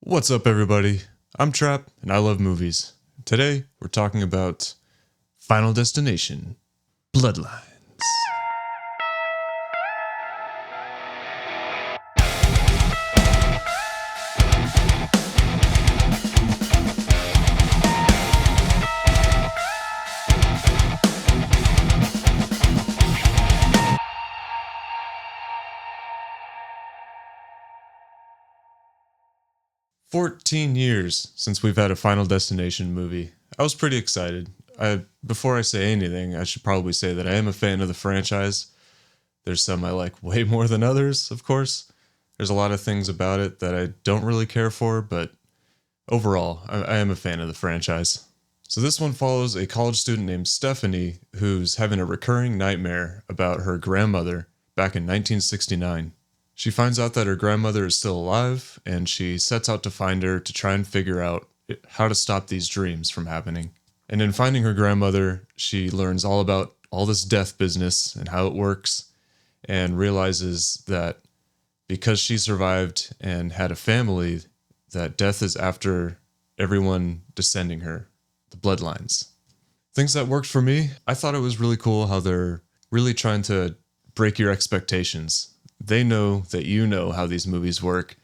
What's up, everybody? I'm Trap, and I love movies. Today, we're talking about Final Destination Bloodlines. 14 years since we've had a Final Destination movie. I was pretty excited. Before I say anything, I should probably say that I am a fan of the franchise. There's some I like way more than others, of course. There's a lot of things about it that I don't really care for, but overall, I am a fan of the franchise. So this one follows a college student named Stephanie who's having a recurring nightmare about her grandmother back in 1969. She finds out that her grandmother is still alive, and she sets out to find her to try and figure out how to stop these dreams from happening. And in finding her grandmother, she learns all about all this death business and how it works, and realizes that because she survived and had a family, that death is after everyone descending her, the bloodlines. Things that worked for me, I thought it was really cool how they're really trying to break your expectations. They know that you know how these movies work.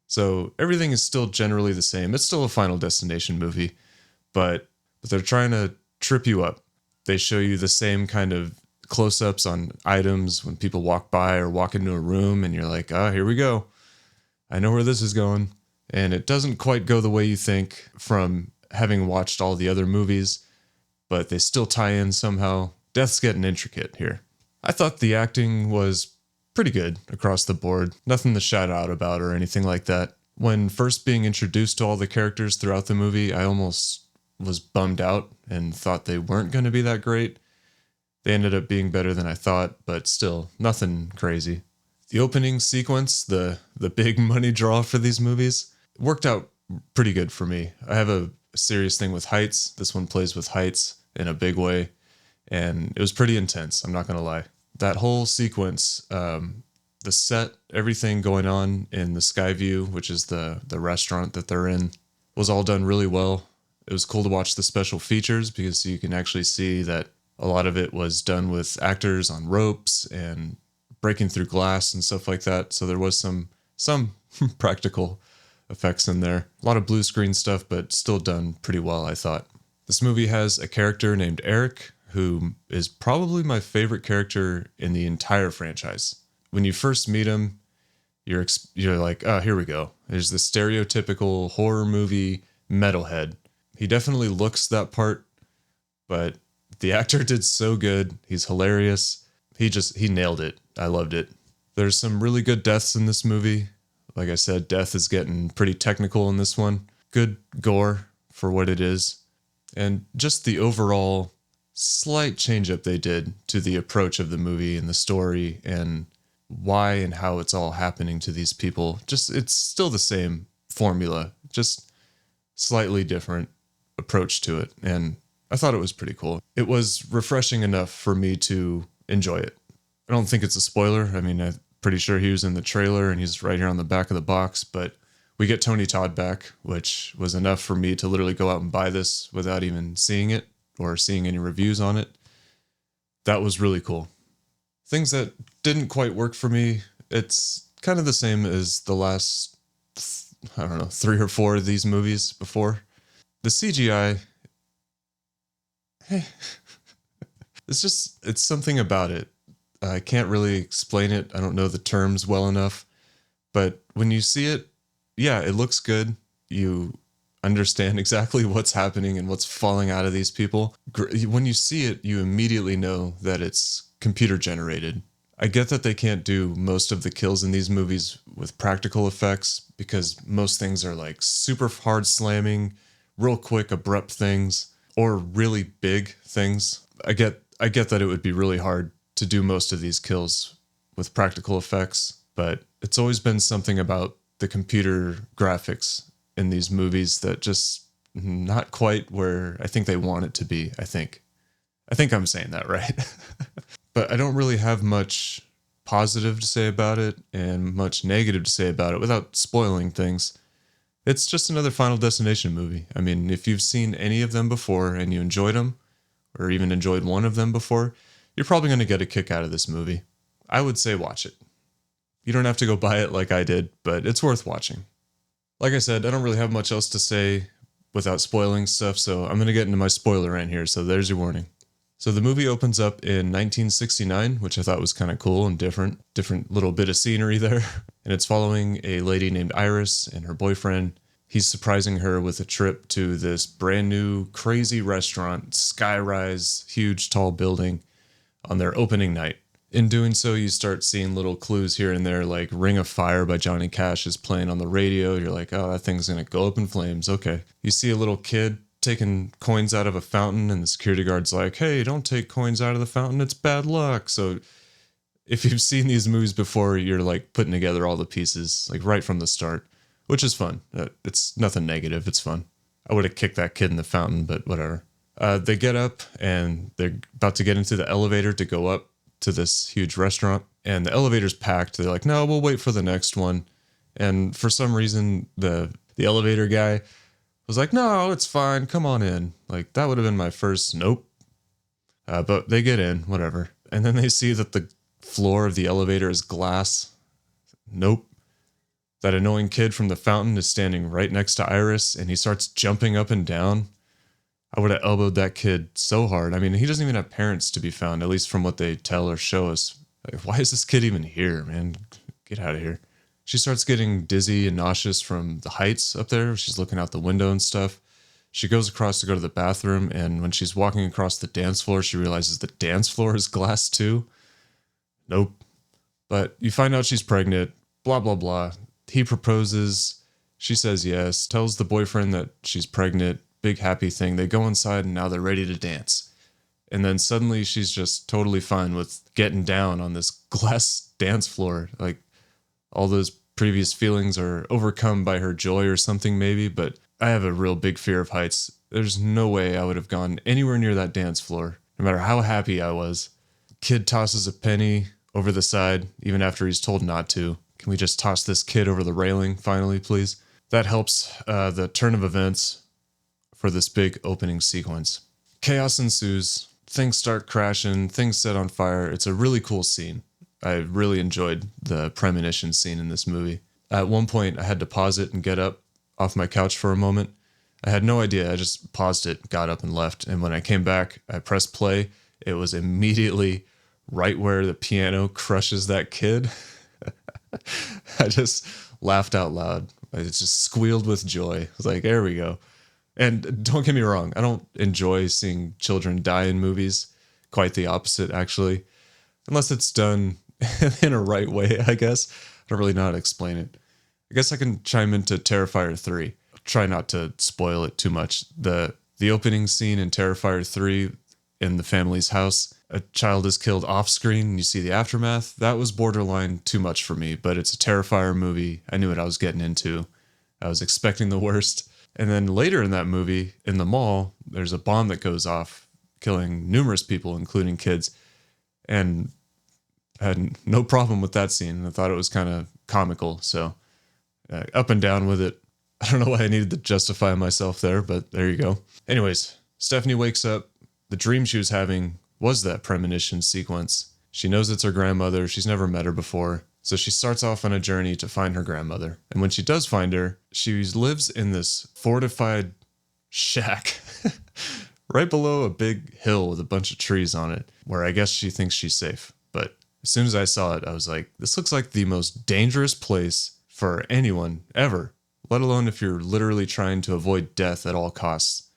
So everything is still generally the same. It's still a Final Destination movie, but they're trying to trip you up. They show you the same kind of close-ups on items when people walk by or walk into a room, and you're like, here we go. I know where this is going. And it doesn't quite go the way you think from having watched all the other movies, but they still tie in somehow. Death's getting intricate here. I thought the acting was pretty good across the board. Nothing to shout out about or anything like that. When first being introduced to all the characters throughout the movie, I almost was bummed out and thought they weren't going to be that great. They ended up being better than I thought, but still, nothing crazy. The opening sequence, the big money draw for these movies, worked out pretty good for me. I have a serious thing with heights. This one plays with heights in a big way, and it was pretty intense, I'm not going to lie. That whole sequence, the set, everything going on in the Skyview, which is the restaurant that they're in, was all done really well. It was cool to watch the special features because you can actually see that a lot of it was done with actors on ropes and breaking through glass and stuff like that. So there was some practical effects in there. A lot of blue screen stuff, but still done pretty well, I thought. This movie has a character named Eric, who is probably my favorite character in the entire franchise. When you first meet him, you're like, here we go. There's the stereotypical horror movie metalhead. He definitely looks that part, but the actor did so good. He's hilarious. He nailed it. I loved it. There's some really good deaths in this movie. Like I said, death is getting pretty technical in this one. Good gore for what it is. And just the overall slight change up they did to the approach of the movie and the story and why and how it's all happening to these people. Just, it's still the same formula, just slightly different approach to it. And I thought it was pretty cool. It was refreshing enough for me to enjoy it. I don't think it's a spoiler. I mean, I'm pretty sure he was in the trailer and he's right here on the back of the box, but we get Tony Todd back, which was enough for me to literally go out and buy this without even seeing it or seeing any reviews on it. That was really cool. Things that didn't quite work for me, it's kind of the same as the last, I don't know, 3 or 4 of these movies before. The CGI, it's something about it. I can't really explain it. I don't know the terms well enough. But when you see it, yeah, it looks good. You understand exactly what's happening and what's falling out of these people. When you see it, you immediately know that it's computer generated. I get that they can't do most of the kills in these movies with practical effects because most things are like super hard slamming, real quick, abrupt things, or really big things. I get that it would be really hard to do most of these kills with practical effects, but it's always been something about the computer graphics in these movies that just not quite where I think they want it to be, I think. I think I'm saying that right. But I don't really have much positive to say about it and much negative to say about it without spoiling things. It's just another Final Destination movie. I mean, if you've seen any of them before and you enjoyed them, or even enjoyed one of them before, you're probably going to get a kick out of this movie. I would say watch it. You don't have to go buy it like I did, but it's worth watching. Like I said, I don't really have much else to say without spoiling stuff, so I'm going to get into my spoiler rant here, so there's your warning. So the movie opens up in 1969, which I thought was kind of cool and different. Different little bit of scenery there. And it's following a lady named Iris and her boyfriend. He's surprising her with a trip to this brand new crazy restaurant, skyrise, huge tall building on their opening night. In doing so, you start seeing little clues here and there, like Ring of Fire by Johnny Cash is playing on the radio. You're like, oh, that thing's going to go up in flames. Okay. You see a little kid taking coins out of a fountain, and the security guard's like, hey, don't take coins out of the fountain. It's bad luck. So if you've seen these movies before, you're like putting together all the pieces, like right from the start, which is fun. It's nothing negative. It's fun. I would have kicked that kid in the fountain, but whatever. They get up and they're about to get into the elevator to go up to this huge restaurant, and the elevator's packed. They're like, no, we'll wait for the next one. And for some reason, the elevator guy was like, no, it's fine. Come on in. Like, that would have been my first nope. But they get in, whatever. And then they see that the floor of the elevator is glass. Nope. That annoying kid from the fountain is standing right next to Iris, and he starts jumping up and down. I would have elbowed that kid so hard. I mean, he doesn't even have parents to be found, at least from what they tell or show us. Like, why is this kid even here, man? Get out of here. She starts getting dizzy and nauseous from the heights up there. She's looking out the window and stuff. She goes across to go to the bathroom, and when she's walking across the dance floor, she realizes the dance floor is glass too. Nope. But you find out she's pregnant, blah, blah, blah. He proposes. She says yes, tells the boyfriend that she's pregnant. Big happy thing. They go inside, and now they're ready to dance. And then suddenly she's just totally fine with getting down on this glass dance floor. Like, all those previous feelings are overcome by her joy or something maybe, but I have a real big fear of heights. There's no way I would have gone anywhere near that dance floor, no matter how happy I was. Kid tosses a penny over the side, even after he's told not to. Can we just toss this kid over the railing, finally, please? That helps the turn of events for this big opening sequence. Chaos ensues. Things start crashing. Things set on fire. It's a really cool scene. I really enjoyed the premonition scene in this movie. At one point, I had to pause it and get up off my couch for a moment. I had no idea. I just paused it, got up and left. And when I came back, I pressed play. It was immediately right where the piano crushes that kid. I just laughed out loud. I just squealed with joy. I was like, there we go. And don't get me wrong, I don't enjoy seeing children die in movies. Quite the opposite, actually. Unless it's done in a right way, I guess. I don't really know how to explain it. I guess I can chime into Terrifier 3. Try not to spoil it too much. The opening scene in Terrifier 3 in the family's house, a child is killed off screen and you see the aftermath. That was borderline too much for me, but it's a Terrifier movie. I knew what I was getting into. I was expecting the worst. And then later in that movie, in the mall, there's a bomb that goes off, killing numerous people, including kids. And I had no problem with that scene. I thought it was kind of comical. So up and down with it. I don't know why I needed to justify myself there, but there you go. Anyways, Stephanie wakes up. The dream she was having was that premonition sequence. She knows it's her grandmother. She's never met her before. So she starts off on a journey to find her grandmother. And when she does find her, she lives in this fortified shack right below a big hill with a bunch of trees on it, where I guess she thinks she's safe. But as soon as I saw it, I was like, this looks like the most dangerous place for anyone ever, let alone if you're literally trying to avoid death at all costs.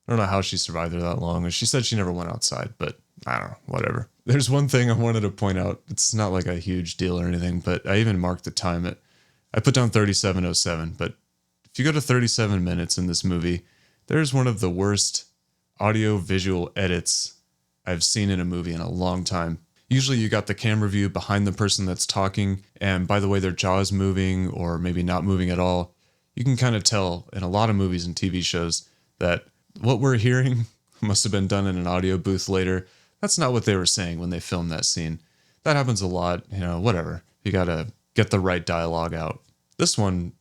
I don't know how she survived there that long. She said she never went outside, but I don't know, whatever. There's one thing I wanted to point out. It's not like a huge deal or anything, but I even marked the time. I put down 37:07, but if you go to 37 minutes in this movie, there's one of the worst audio-visual edits I've seen in a movie in a long time. Usually you got the camera view behind the person that's talking, and by the way their jaw is moving or maybe not moving at all, you can kind of tell in a lot of movies and TV shows that what we're hearing must have been done in an audio booth later. That's not what they were saying when they filmed that scene. That happens a lot, whatever. You gotta get the right dialogue out. This one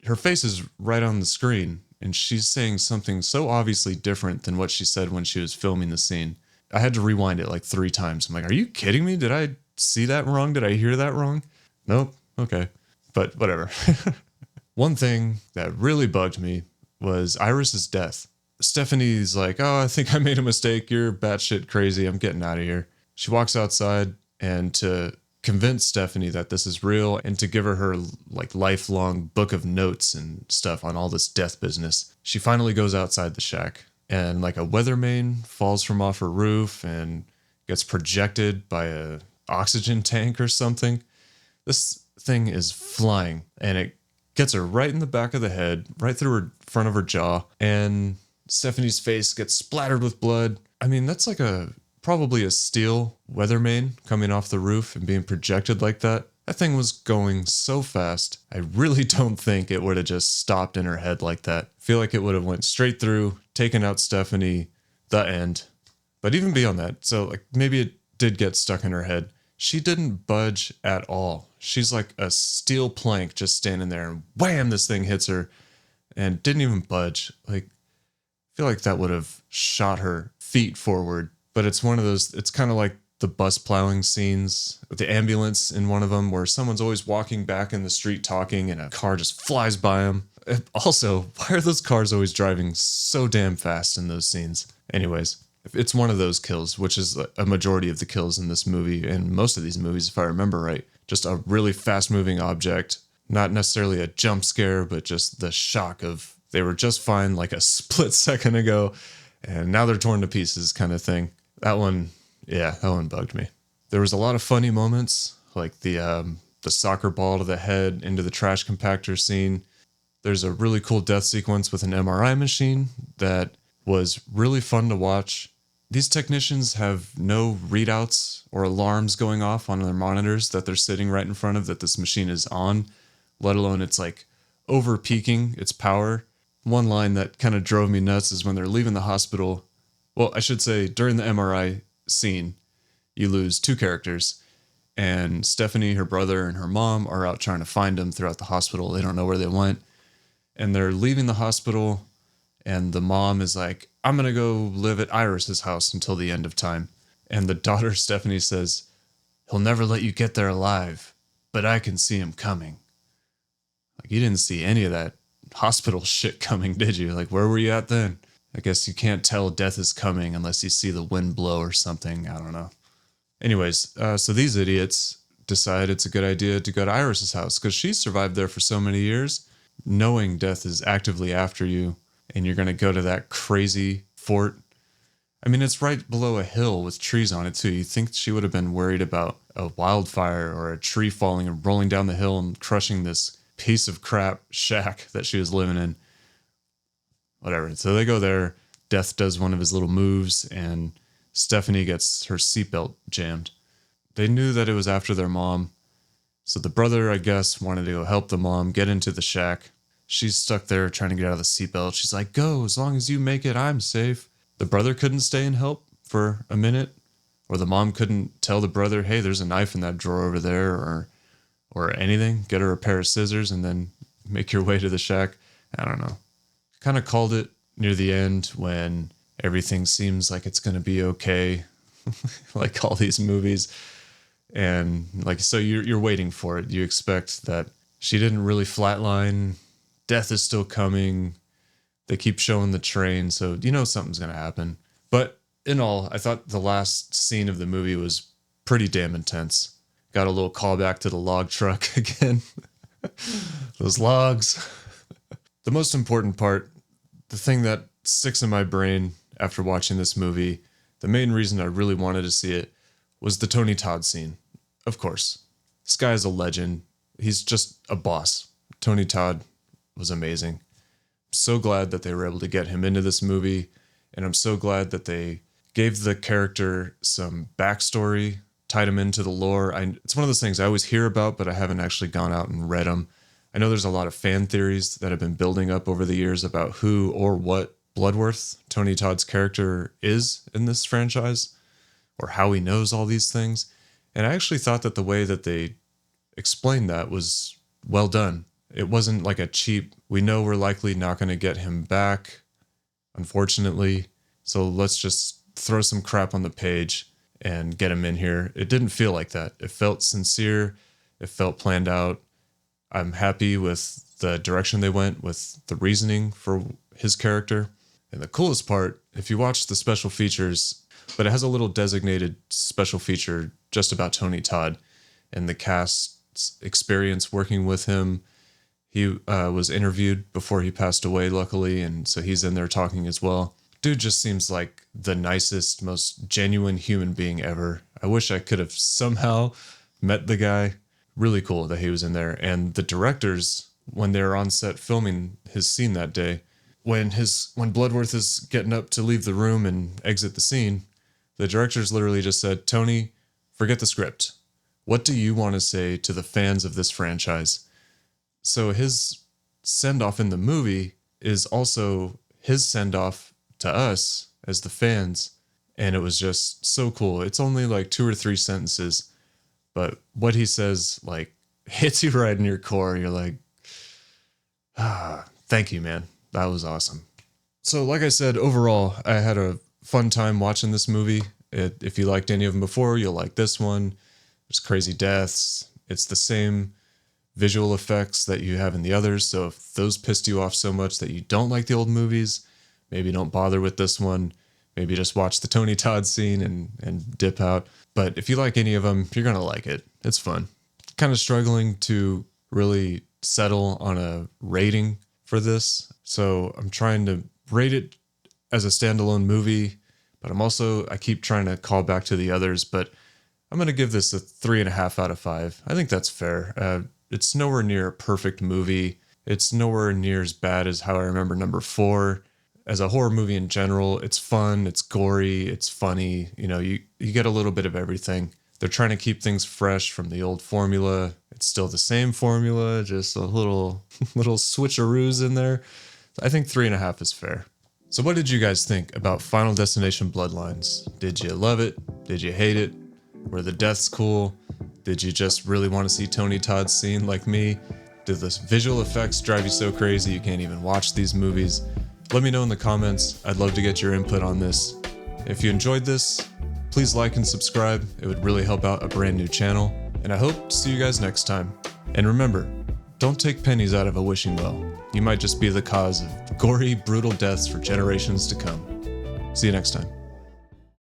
her face is right on the screen, and she's saying something so obviously different than what she said when she was filming the scene. I had to rewind it like 3 times. I'm like, are you kidding me? Did I see that wrong? Did I hear that wrong? Nope. Okay. But whatever. One thing that really bugged me was Iris's death. Stephanie's like, oh, I think I made a mistake. You're batshit crazy. I'm getting out of here. She walks outside, and to convince Stephanie that this is real and to give her like lifelong book of notes and stuff on all this death business, she finally goes outside the shack, and like a weather main falls from off her roof and gets projected by a oxygen tank or something. This thing is flying, and it gets her right in the back of the head, right through her front of her jaw, and Stephanie's face gets splattered with blood. I mean, that's like probably a steel weather main coming off the roof and being projected like that. That thing was going so fast. I really don't think it would have just stopped in her head like that. I feel like it would have went straight through, taken out Stephanie, the end. But even beyond that, so like maybe it did get stuck in her head. She didn't budge at all. She's like a steel plank just standing there, and wham, this thing hits her and didn't even budge. Like, I feel like that would have shot her feet forward. But it's one of those, it's kind of like the bus plowing scenes with the ambulance in one of them where someone's always walking back in the street talking and a car just flies by them. Also, why are those cars always driving so damn fast in those scenes? Anyways, it's one of those kills, which is a majority of the kills in this movie and most of these movies, if I remember right. Just a really fast moving object, not necessarily a jump scare, but just the shock of they were just fine like a split second ago and now they're torn to pieces kind of thing. That one bugged me. There was a lot of funny moments, like the soccer ball to the head into the trash compactor scene. There's a really cool death sequence with an MRI machine that was really fun to watch. These technicians have no readouts or alarms going off on their monitors that they're sitting right in front of that this machine is on, let alone it's like over peaking its power. One line that kind of drove me nuts is when they're leaving the hospital. Well, I should say during the MRI scene, you lose 2 characters, and Stephanie, her brother, and her mom are out trying to find them throughout the hospital. They don't know where they went, and they're leaving the hospital, and the mom is like, I'm going to go live at Iris's house until the end of time. And the daughter, Stephanie, says, he'll never let you get there alive, but I can see him coming. Like, you didn't see any of that hospital shit coming, did you? Like, where were you at then? I guess you can't tell death is coming unless you see the wind blow or something. I don't know. Anyways, so these idiots decide it's a good idea to go to Iris's house because she survived there for so many years, knowing death is actively after you, and you're going to go to that crazy fort. I mean, it's right below a hill with trees on it too. You think she would have been worried about a wildfire or a tree falling and rolling down the hill and crushing this piece of crap shack that she was living in. Whatever. So they go there. Death does one of his little moves, and Stephanie gets her seatbelt jammed. They knew that it was after their mom. So the brother, I guess, wanted to go help the mom get into the shack. She's stuck there trying to get out of the seatbelt. She's like, go, as long as you make it, I'm safe. The brother couldn't stay and help for a minute. Or the mom couldn't tell the brother, hey, there's a knife in that drawer over there, or anything. Get her a pair of scissors and then make your way to the shack. I don't know. Kind of called it near the end when everything seems like it's going to be okay, like all these movies. And like, so you're waiting for it. You expect that she didn't really flatline. Death is still coming. They keep showing the train, so you know something's going to happen. But in all, I thought the last scene of the movie was pretty damn intense. Got a little callback to the log truck again. Those logs. The most important part, the thing that sticks in my brain after watching this movie, the main reason I really wanted to see it, was the Tony Todd scene. Of course. This guy is a legend. He's just a boss. Tony Todd was amazing. I'm so glad that they were able to get him into this movie, and I'm so glad that they gave the character some backstory, tied him into the lore. It's one of those things I always hear about, but I haven't actually gone out and read them. I know there's a lot of fan theories that have been building up over the years about who or what Bloodworth, Tony Todd's character, is in this franchise, or how he knows all these things. And I actually thought that the way that they explained that was well done. It wasn't like a cheap, we know we're likely not going to get him back, unfortunately, so let's just throw some crap on the page and get him in here. It didn't feel like that. It felt sincere. It felt planned out. I'm happy with the direction they went with the reasoning for his character. And the coolest part, if you watch the special features, but it has a little designated special feature just about Tony Todd and the cast's experience working with him. He was interviewed before he passed away, luckily, and so he's in there talking as well. Dude just seems like the nicest, most genuine human being ever. I wish I could have somehow met the guy. Really cool that he was in there. And the directors, when they were on set filming his scene that day, when Bloodworth is getting up to leave the room and exit the scene, the directors literally just said, "Tony, forget the script. What do you want to say to the fans of this franchise?" So his send-off in the movie is also his send-off to us as the fans. And it was just so cool. It's only like 2 or 3 sentences, but what he says like hits you right in your core. You're like, thank you, man. That was awesome. So like I said, overall, I had a fun time watching this movie. If you liked any of them before, you'll like this one. There's crazy deaths. It's the same visual effects that you have in the others. So if those pissed you off so much that you don't like the old movies, maybe don't bother with this one. Maybe just watch the Tony Todd scene and dip out. But if you like any of them, you're going to like it. It's fun. Kind of struggling to really settle on a rating for this. So I'm trying to rate it as a standalone movie, but I keep trying to call back to the others, but I'm going to give this a 3.5 out of 5. I think that's fair. It's nowhere near a perfect movie. It's nowhere near as bad as How I Remember Number 4. As a horror movie in general, it's fun, it's gory, it's funny. You know, you get a little bit of everything. They're trying to keep things fresh from the old formula. It's still the same formula, just a little switcheroos in there. I think 3.5 is fair. So what did you guys think about Final Destination Bloodlines? Did you love it? Did you hate it? Were the deaths cool? Did you just really want to see Tony Todd's scene like me? Did the visual effects drive you so crazy you can't even watch these movies? Let me know in the comments. I'd love to get your input on this. If you enjoyed this, please like and subscribe. It would really help out a brand new channel. And I hope to see you guys next time. And remember, don't take pennies out of a wishing well. You might just be the cause of gory, brutal deaths for generations to come. See you next time.